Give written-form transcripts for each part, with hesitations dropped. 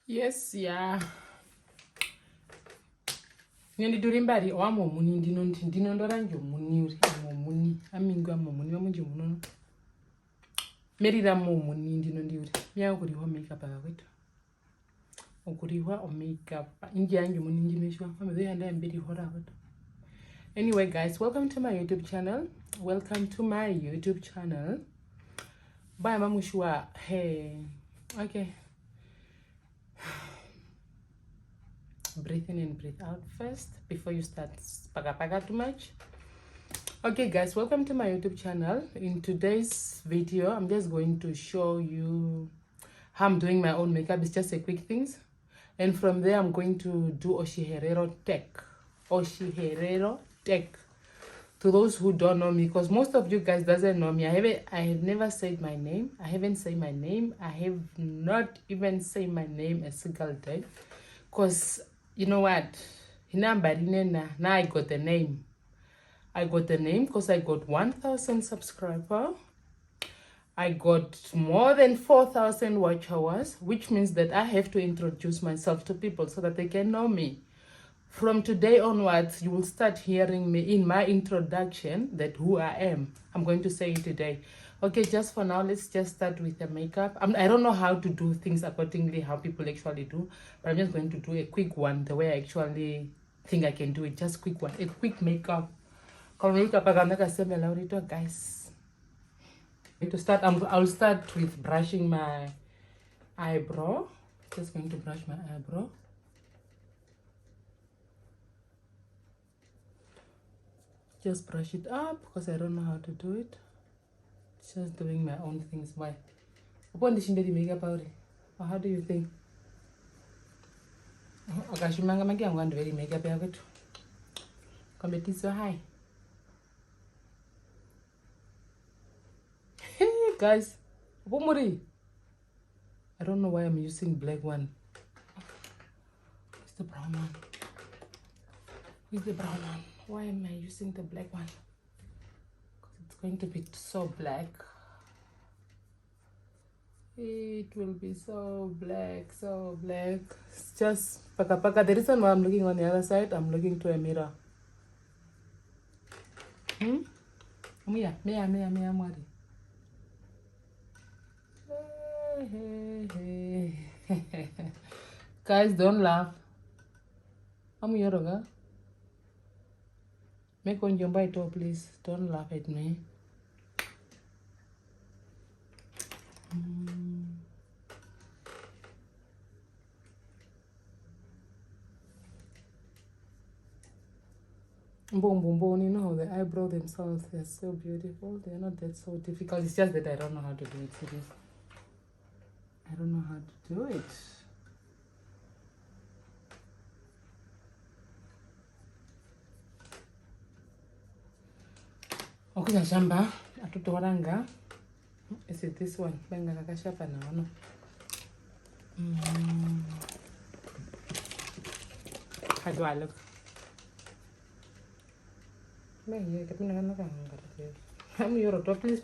Yes, yeah. Nendiduri mbari wamomuni ndinondora njomuni uri amomuni amingu amomuni vamunji munono merira momuni ndinondiuri myakuriwa makeup akakwetu ukuriwa o makeup inji yangu muni njimeshwa amezeyanda mbiri hora kwetu. Anyway guys, welcome to my YouTube channel. Bye mamushwa. Hey, okay, breathe in and breathe out first before you start paga too much. Okay guys, welcome to my YouTube channel. In today's video I'm just going to show you how I'm doing my own makeup. It's just a quick things, and from there I'm going to do Otjiherero tech. To those who don't know me, because most of you guys doesn't know me, I have never said my name. I haven't said my name. I have not even said my name a single day, because you know what, now I got the name. Because I got 1,000 subscribers. I got more than 4,000 watch hours, which means that I have to introduce myself to people so that they can know me. From today onwards, you will start hearing me in my introduction that who I am. I'm going to say it today. Okay, just for now, let's just start with the makeup. I don't know how to do things accordingly, how people actually do, but I'm just going to do a quick one, the way I actually think I can do it. Just quick one, a quick makeup. Guys. To start, I'll start with brushing my eyebrow. Just going to brush my eyebrow. Just brush it up because I don't know how to do it. Just doing my own things. Why? Upon the makeup out, or how do you think? Okay, I'm going to do makeup. Come so high. Guys, I don't know why I'm using black one. It's the brown one. With the brown one. Why am I using the black one? Because it's going to be so black. It will be so black, so black. It's just paka. The reason why I'm looking on the other side, I'm looking to a mirror. Mia, Mari. Hey. Guys, don't laugh. I'm your make on your bite, please. Don't laugh at me. Boom, you know, the eyebrow themselves, they're so beautiful. They're not that so difficult. It's just that I don't know how to do it. Seriously. I don't know how to do it. Okay, shamba. Atutowaranga. Is it this one? Benga nakashapa na ono. How do I look? I'm your please.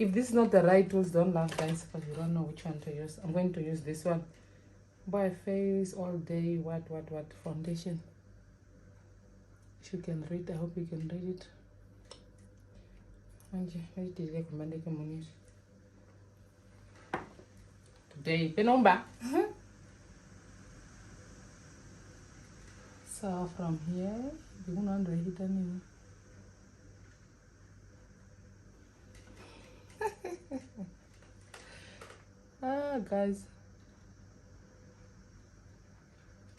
If this is not the right tools, don't laugh, guys, because you don't know which one to use. I'm going to use this one. By face all day. What foundation? If you can read, I hope you can read it. Today, penomba. So from here, you won't read it anymore. Guys,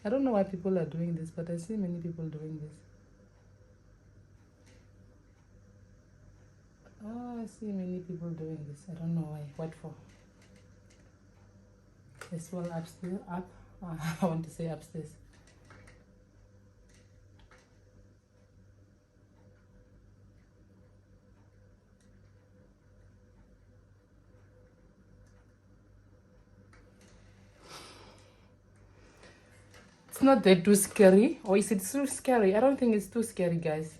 I don't know why people are doing this, but I see many people doing this. I see many people doing this. I don't know why. What for? As well upstairs, I want to say upstairs. It's not that too scary. Or is it too scary? I don't think it's too scary, guys.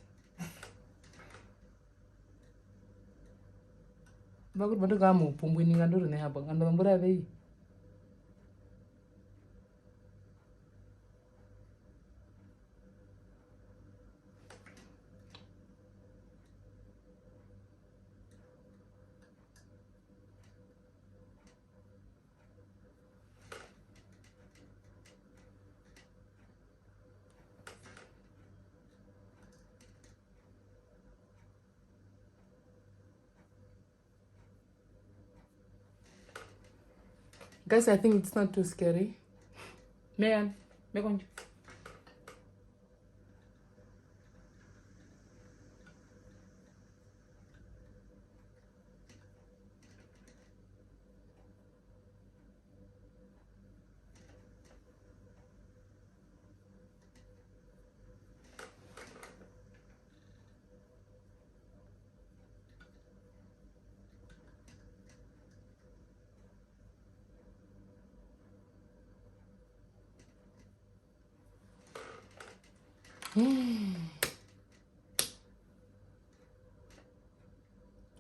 Bagus kamu pumbui ni ngandur ni habang ando mbura bei. Guys, I think it's not too scary. Megan, Megan.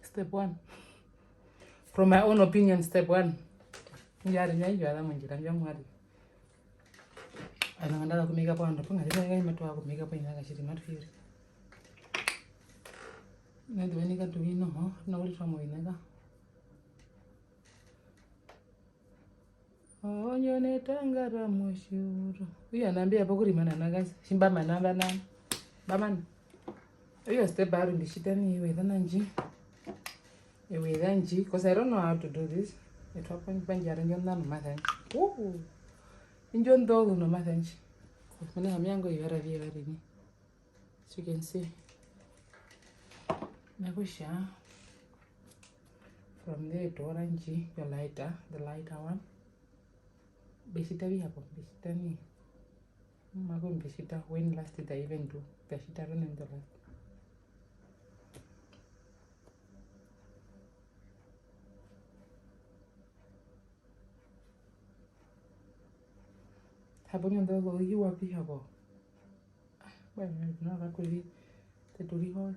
Step one. From my own opinion, step one. Yari nyanyi yala munjira njamwari. Anangandala kumika panda punga ndinga matwa kumika panda ngachiti matfiri. Nadwenika tuino ho na uri twamoineka. Onyone tangara moshuru. Uya anambia pokuri mana nagazi. Shimba manamba na. Baman. Uya step baru ndishitani iwe nanji. Iwe nanji because I don't know how to do this. It happened banjara njonna no mathanji. Injon dog no mathanji. Mane hamyango yara ni. So you can see. Nakusha. From there to orange, your lighter, the lighter one. Besita vi hapo, besita ni. Mago besita when last did I even do? Besita run in the last. Hapo nyondo go you wapi hapo? Well, no rakuli teturi ho.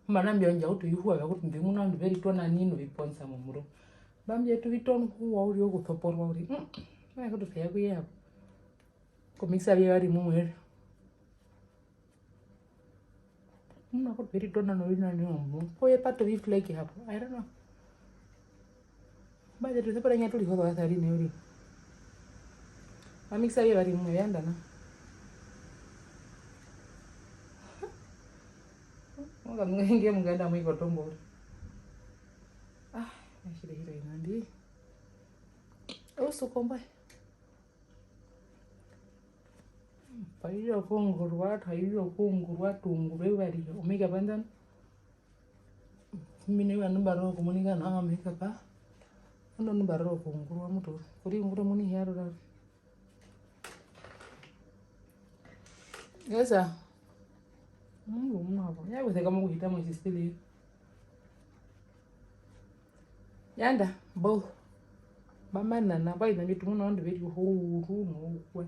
Mana mbionja utu yuhua gakutu ndimuna ndiveri tona nino viponsa mumuro. Bambye tu viton huwa uri oguthoporwa uri. Maya kutu fea kuye hapo. Komisa vya wari mumwere. Kutu veri tona no vina nyo mmu. Koye pato vifleki hapo. I don't know. Baje tu separa nyatu liho kwa thari ni uri. Amiksa vya wari mumwere yanda na. Mga mwengi mganda mwiko tombo. Nashida hilo inandi. Usu kombai. Paiyo kongurwa, taiyo kongurwa, tungurwe wari. Omega bandan. Mine wa numbaro kumunika na amika pa. Uno numbaro kongurwa mutu. Kuri ngurwa muni hiaro ra. Yesa. Hapo. Ya wese kama kuhita mo sistili. Yanda, bo. Bamana na bai na bitu muna ndo video huru no kwe.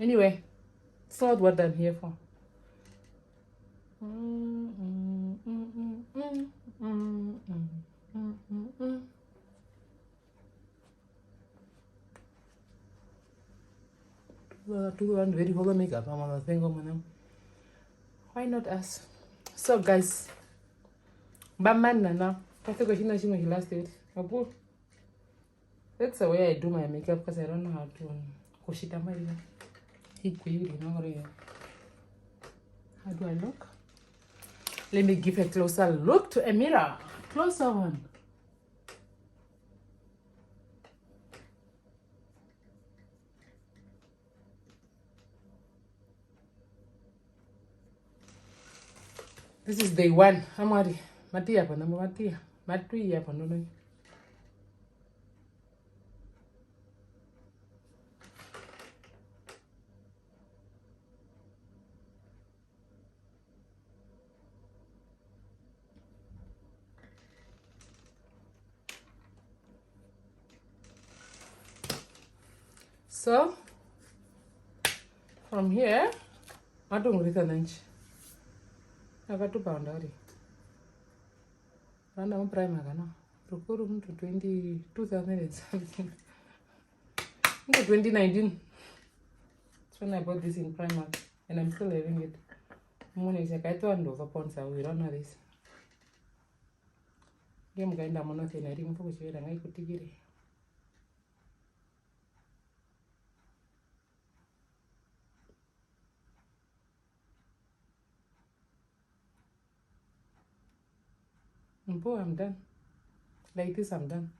Anyway, it's not what I'm here for. To very whole makeup. Why not us? So guys, Bamana na. That's the way I do my makeup because I don't know how to kushita my how do I look? Let me give a closer look to a mirror. Closer one. This is day one. Amari. Matia pa naman matia. Matui pa nono. So from here, I don't really lunch. I got to pound already. And I'm primer now. Procure to 2000 and something. 2019. That's when I bought this in Primark, and I'm still having it. Money is like I thought over pounds. We don't know this. Game kind of monotone. I didn't focus here, and I could take it. I'm done. Like this, I'm done.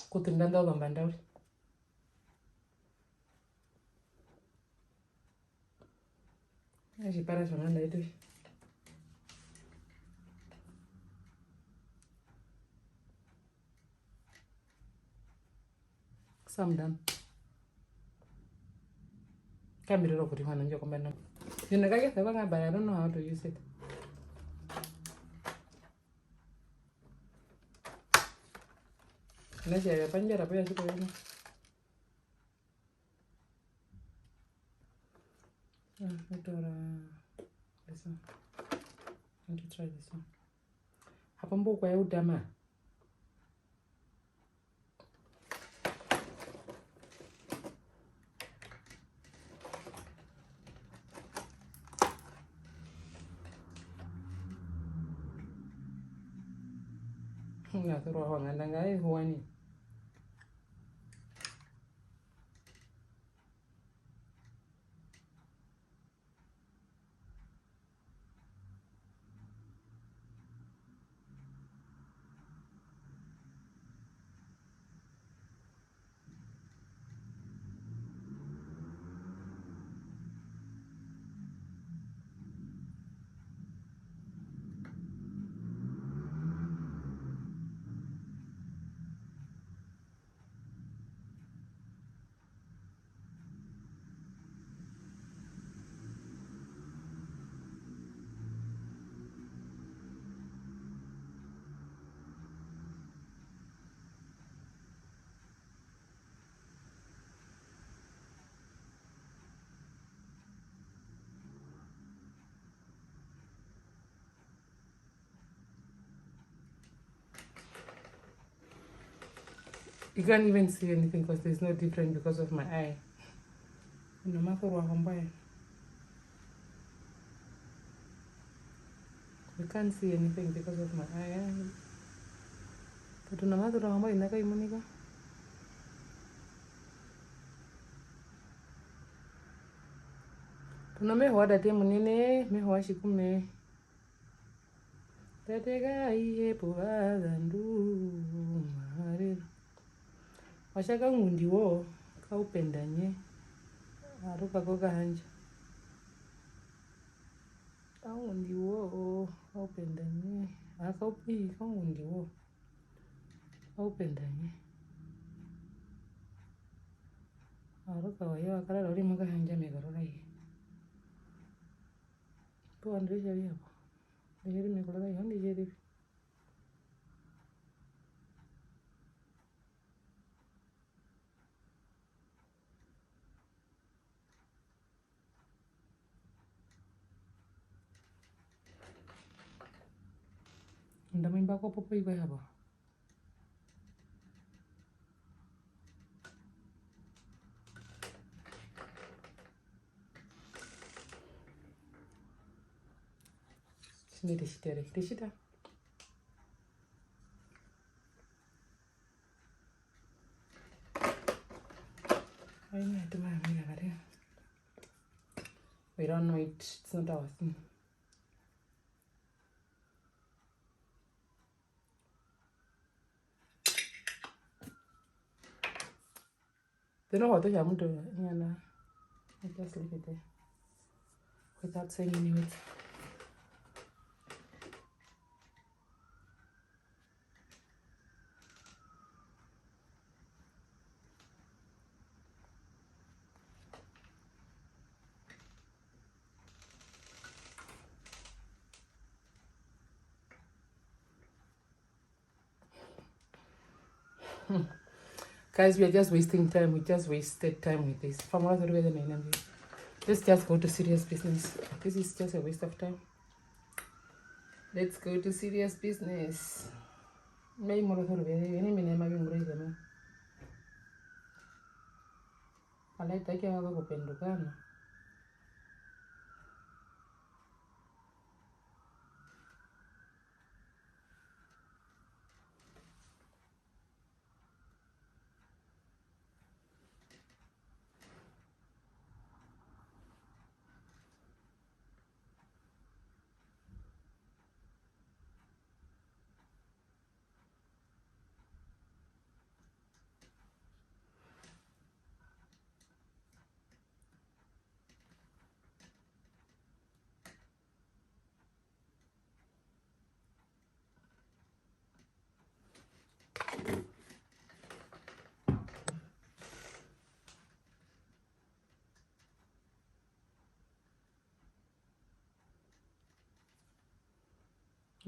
kuti ndandaura mbandauri achipara zvanga ndaito kusamudana kamiriro kuti mwana njokombana zvinhu kakeza kwangabara. I don't know how to use it. Nasiya panjara pa yasiko yena. This one. I want to try this one. Hapa mboko ya udama. Ngathurwa hwanganda ngaye huwani. You can't even see anything because there's no difference because of my eye. No matter what I'm buying. You can't see anything because of my eye. But no matter what I'm buying, naka imunika. No me hoda te munine, me hoa shikume. Tatega iye povada ndu mariro. Washaka ngundiwo kaupendanye aruka koka hanja kaundiwo kaupendanye akaupi kaundiwo kaupendanye aruka wayo akala uri muka hanja megarora ye to andre jari hapo ndiri megarora ye ndi jeri ndamimba ko popo igwe haba sini deshita I need to make it. We don't know it. It's not our thing. They know what I'm doing. I just leave it there without saying any words. Guys, we are just wasting time. We just wasted time with this. Let's just go to serious business. This is just a waste of time. Let's go to serious business.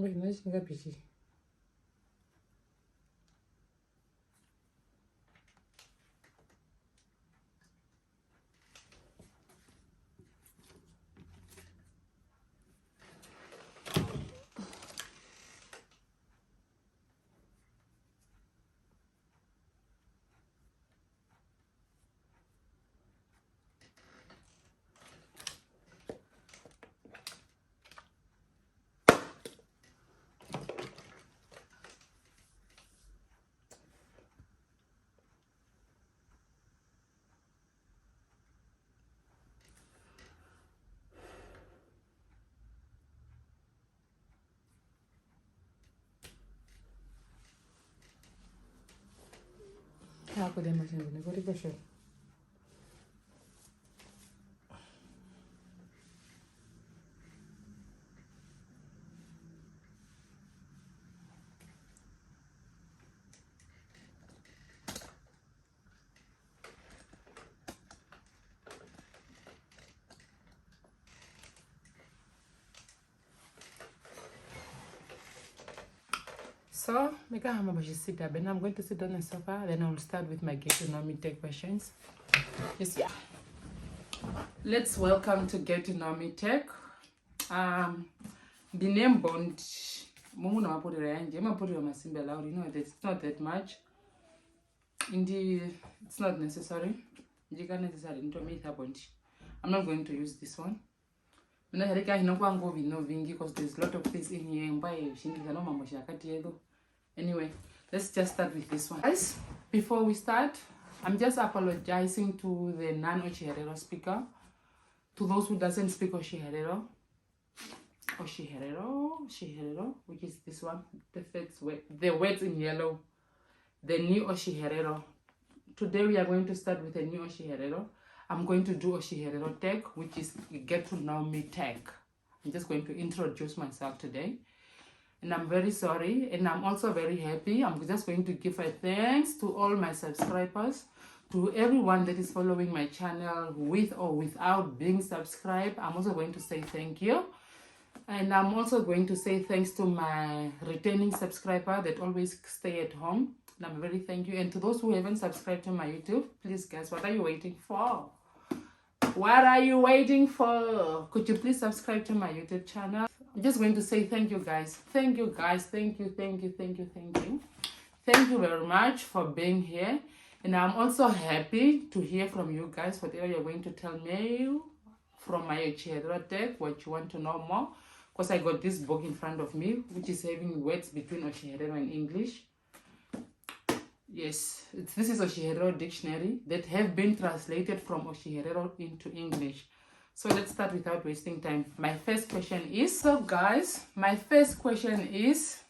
Wait, let's get busy. How could I imagine when I go to the show? So, make a hammer, but you sit up, and I'm going to sit on the sofa. Then I'll start with my Get to Know Me Tech questions. Yes, yeah. Let's welcome to Get to Know Me Tech. The name bond, Mumuna Mapuri and Jemapuri Masimba Loud, you know, it's not that much. Indeed, it's not necessary. You can necessarily into me bond. I'm not going to use this one. Because there's a lot of things in here. Anyway, let's just start with this one. Guys, before we start, I'm just apologizing to the non-Otjiherero speaker. To those who doesn't speak Otjiherero, which is this one, the words in yellow, the new Otjiherero. Today we are going to start with a new Otjiherero. I'm going to do Otjiherero Tech, which is Get to Know Me Tech. I'm just going to introduce myself today. And I'm very sorry, and I'm also very happy. I'm just going to give a thanks to all my subscribers, to everyone that is following my channel with or without being subscribed. I'm also going to say thank you. And I'm also going to say thanks to my returning subscriber that always stay at home. And I'm very thank you. And to those who haven't subscribed to my YouTube, please guys, what are you waiting for? What are you waiting for? Could you please subscribe to my YouTube channel? I'm just going to say thank you guys. Thank you guys. Thank you. Thank you very much for being here. And I'm also happy to hear from you guys, whatever you're going to tell me from my Otjiherero Tech, what you want to know more. Because I got this book in front of me, which is having words between Otjiherero and English. Yes, this is Otjiherero dictionary that have been translated from Otjiherero into English. So let's start without wasting time. My first question is, so guys, my first question is,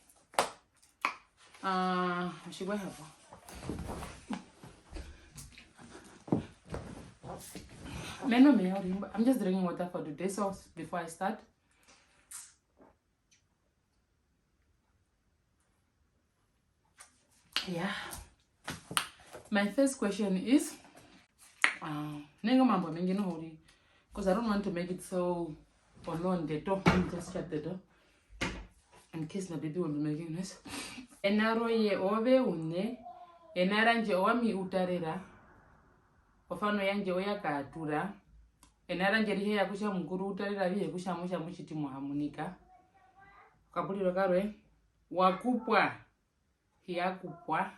I'm just drinking water for today, so before I start. Yeah. My first question is, because I don't want to make it so alone. The door, just shut the door in case my baby will be making noise. Enaro ye ove une, enaranje oami utarera, ofano yanje oya katura, enaranje rihe yakusha mukuru utarera rihe kusha musha mushiti muhamunika. Kapuliro karwe, wakupwa, hiyakupwa.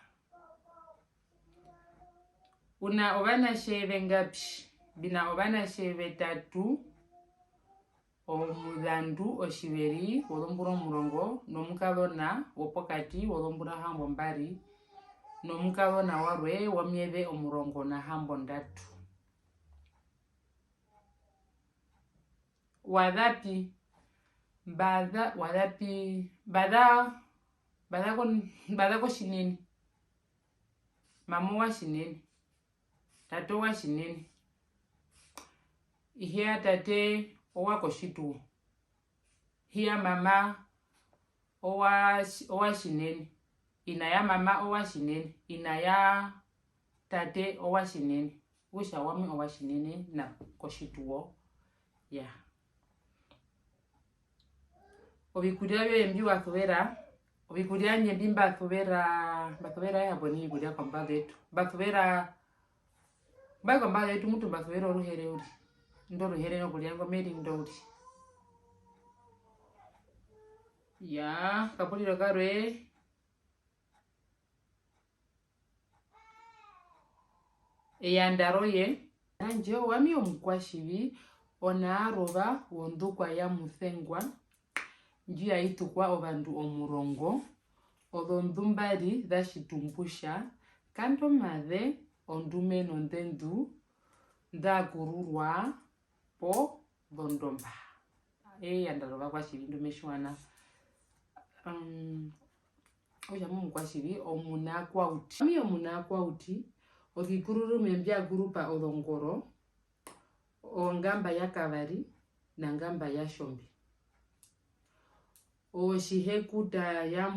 Una obana sheve ngapi, bina obana sheve tatu, omudandu oshiveri, wolomburo murongo, nomukabona, wopokati, wolombura hambo mbari, nomukabona warwe, wamieve omurongo na hambo ndatu. Wadapi, bada ko shinini, mamu wa shinini. Tato wa shinini. Here tate owa koshitu. Here mama owa shinini. Inaya mama owa shinini. Inaya tate owa shinini. Wisha wami owa shinini na koshitu wo. Yeah. Obikudia bembi bakubera. Obikudia nyembi bakubera yaboni kudia komba detu. Bakubera komba detu mutu bakubera oruhere uri. Ndo ruhere no kulia ngomeri ndo uri. Ya, kapuliro karwe. Eyandaroye. Anje wami omukwashibi onaroba wondukwa ya muthengwa. Njia itukwa obandu omurongo. Odondumbari dashitumpusha. Kanto madhe ondume nondendu. Ndakururwa po dondomba. Yandaroba kwa shibi ndumeshwana. Ojamu mkwashibi omuna kwa uti. Ami omuna kwa uti. Okikururu membia gurupa odongoro. Ongamba ya kavari. Na ngamba ya shombi. Oshihekuta ya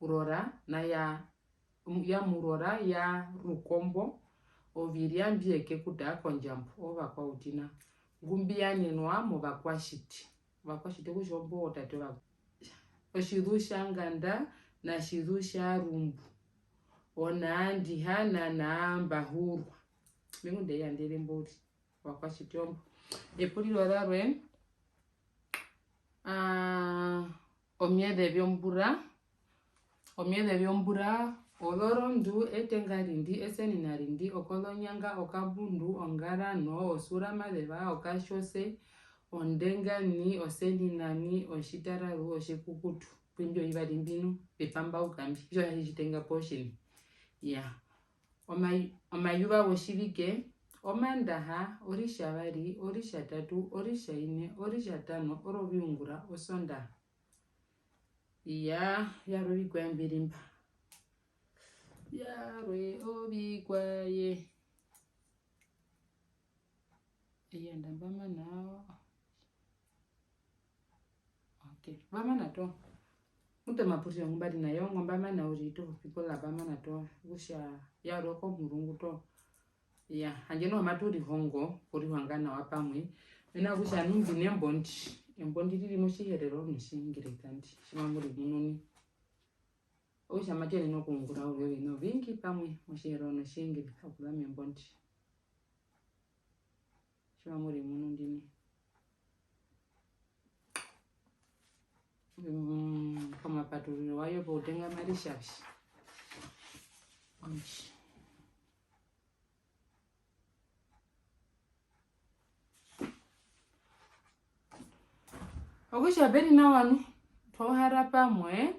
murora. Na ya murora ya rukombo. Oviria mbieke kuta konjambu. Ova kwa utina. Gumbia nyenwa mova kwa shiti. Vakwa shiti kushombo otate wako. Oshidusha nganda na shidusha rumbu. Onaandi hana na mbahurwa. Mengunde ya ndele mbori. Vakwa shiti ombo. Epuri lorarwe. Omiede vyombura. Omiede vyombura. Olorondu etengarindi eseninarindi. Okolonyanga okabundu ongarano osura madeva okashose. Ondengani oseninani oshitararu oshikukutu. Pinjo ibadimbinu pepamba ukambi. Iso ya hijitenga poshini. Ya. Omayuba woshibike. Omandaha, orisha vari, orisha tatu, orisha ine, orisha tano, orobiungura, osonda. Ya robi kwa mbirimba. Ya robi kwa ye. Ndambama nao. Okay. Bama na to. Mute mapuri ya ngumbadi na yongo mbama na urito. People la bama na to. Usha ya roko murungu to. Ya, hanjeno maturi hongo, kuri wangana wapamwe. Mena kusha nungi nembondi. Embondi dili Otjiherero nishingirekandi. Shimamuri munoni. Usha machele no kungura uwewe no vingi pamwe. Otjiherero nishingiri. Hakulami embondi. Shimamuri munondini. Kama paturi wayo pa utenga marishashi. Onchi. Okusha beri na wanu. Toharapa mwe.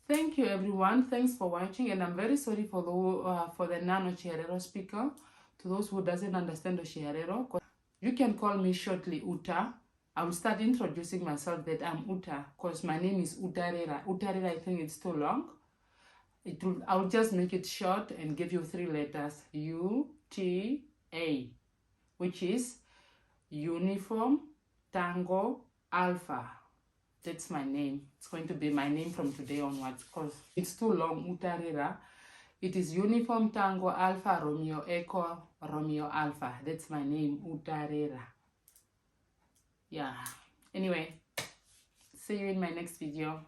Thank you everyone. Thanks for watching, and I'm very sorry for the non-Otjiherero speaker. To those who doesn't understand Otjiherero, you can call me shortly Uta. I will start introducing myself that I'm Uta, because my name is Utarera. Utarera, I think it's too long. I will just make it short and give you 3 letters. U-T-A, which is Uniform Tango Alpha. That's my name. It's going to be my name from today onwards, because it's too long, Utarera. It is Uniform Tango Alpha Romeo Echo Romeo Alpha. That's my name, Otjiherero. Yeah. Anyway, see you in my next video.